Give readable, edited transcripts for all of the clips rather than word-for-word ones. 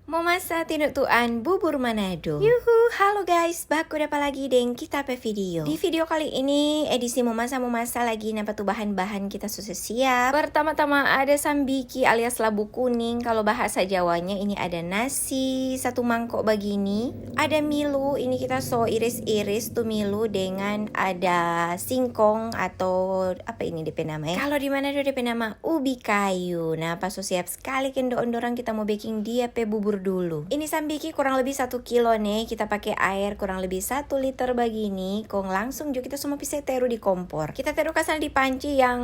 Mau masak tinuk tuan bubur Manado. Yuhu, halo guys, baku dapat lagi deng kita pe video. Di video kali ini edisi mau masak lagi nampak tuh bahan-bahan kita sudah siap. Pertama-tama ada sambiki alias labu kuning. Kalau bahasa Jawanya ini ada nasi 1 mangkok begini. Ada milu, ini kita iris-iris tuh milu dengan ada singkong atau apa ini DP namanya. Kalau di Manado DP nama ubi kayu. Nah, pas siap sekali kendo-ondorang kita mau baking dia pe bubur dulu. Ini sambiki kurang lebih 1 kilo nih. Kita pakai air kurang lebih 1 liter begini. Kong langsung juga kita semua bisa teru di kompor. Kita teru kasar di panci yang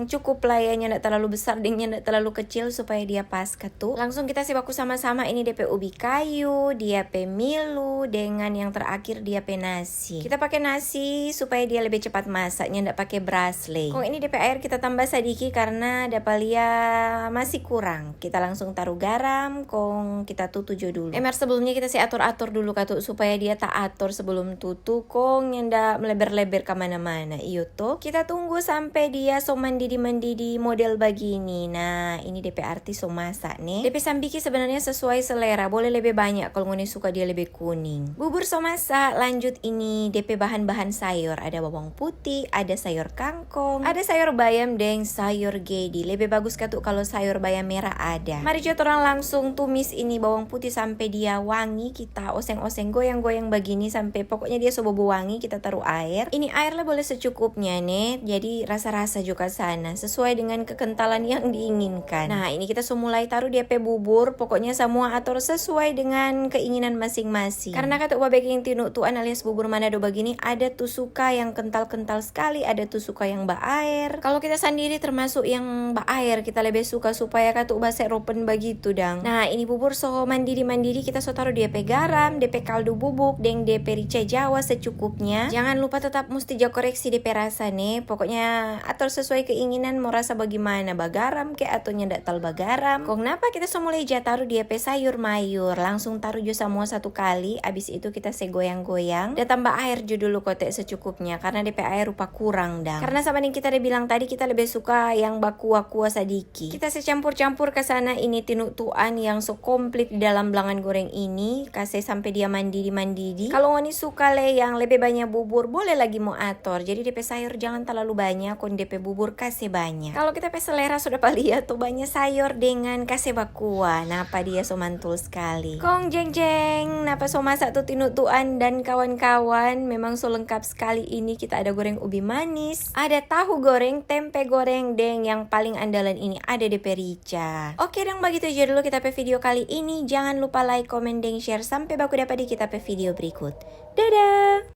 cukup lah ya, nggak terlalu besar dan nggak terlalu kecil supaya dia pas ketu. Langsung kita sibaku sama-sama ini DP ubi kayu, dia pe milu dengan yang terakhir dia pe nasi. Kita pakai nasi supaya dia lebih cepat masaknya, nggak pakai brasle. Kong ini DP air kita tambah sedikit karena dapalia masih kurang. Kita langsung taruh garam, kong kita tutup dulu. Emar sebelumnya kita atur-atur dulu katu supaya dia tak atur sebelum tutup, kong yang ndak melebar-lebar kemana-mana. Iyo tuh kita tunggu sampai dia so mendidih model begini. Nah ini DP arti so masak nih. DP sambiki sebenarnya sesuai selera, boleh lebih banyak kalau ngoni suka dia lebih kuning. Bubur so masak, lanjut ini DP bahan-bahan sayur. Ada bawang putih, ada sayur kangkong, ada sayur bayam dan sayur gedi. Lebih bagus katu kalau sayur bayam merah ada. Mari kita orang langsung tumis ini bawang putih sampai dia wangi. Kita oseng-oseng, goyang-goyang begini sampai pokoknya dia bobo wangi. Kita taruh air. Ini airnya boleh secukupnya nih. Jadi rasa-rasa juga sana sesuai dengan kekentalan yang diinginkan. Nah ini kita mulai taruh dia pe bubur. Pokoknya semua atur sesuai dengan keinginan masing-masing. Karena kata baking tinuk tuan alias bubur Manado begini, ada tuh suka yang kental-kental sekali, ada tuh suka yang baair. Kalau kita sendiri termasuk yang baair, kita lebih suka supaya kata basek ropen begitu dang. Nah ini bubur so mandiri kita so taruh DP garam, DP kaldu bubuk, dan DP rica Jawa secukupnya. Jangan lupa tetap mesti koreksi DP rasa nih. Pokoknya atur sesuai keinginan mau rasa bagaimana, bagaram ke atau nyendak tal bagaram. Kok kenapa kita mulai taruh DP sayur mayur, langsung taruh jo semua satu kali. Abis itu kita goyang-goyang. Dan tambah air jo dulu kotek secukupnya karena DP air rupa kurang dang. Karena sama yang kita udah bilang tadi, kita lebih suka yang bakua-kua sadiki. Kita secampur-campur ke sana ini tinuk tuan yang so komplit di dalam belangan goreng ini, kasih sampai dia mendidih. Kalau ngoni suka yang lebih banyak bubur, boleh lagi mau atur. Jadi DP sayur jangan terlalu banyak, kon DP bubur kasih banyak. Kalau kita pe selera sudah lihat tuh banyak sayur dengan kasih bakua. Napa dia so mantul sekali. Kong jeng napa so masak tuh tinuk tuan dan kawan-kawan, memang so lengkap sekali ini. Kita ada goreng ubi manis, ada tahu goreng, tempe goreng, deng yang paling andalan ini ada DP rica. Oke dong, begitu aja dulu kita pe video kali ini. Jangan lupa like, comment, dan share. Sampai baku dapat di kita pe video berikut. Dadah!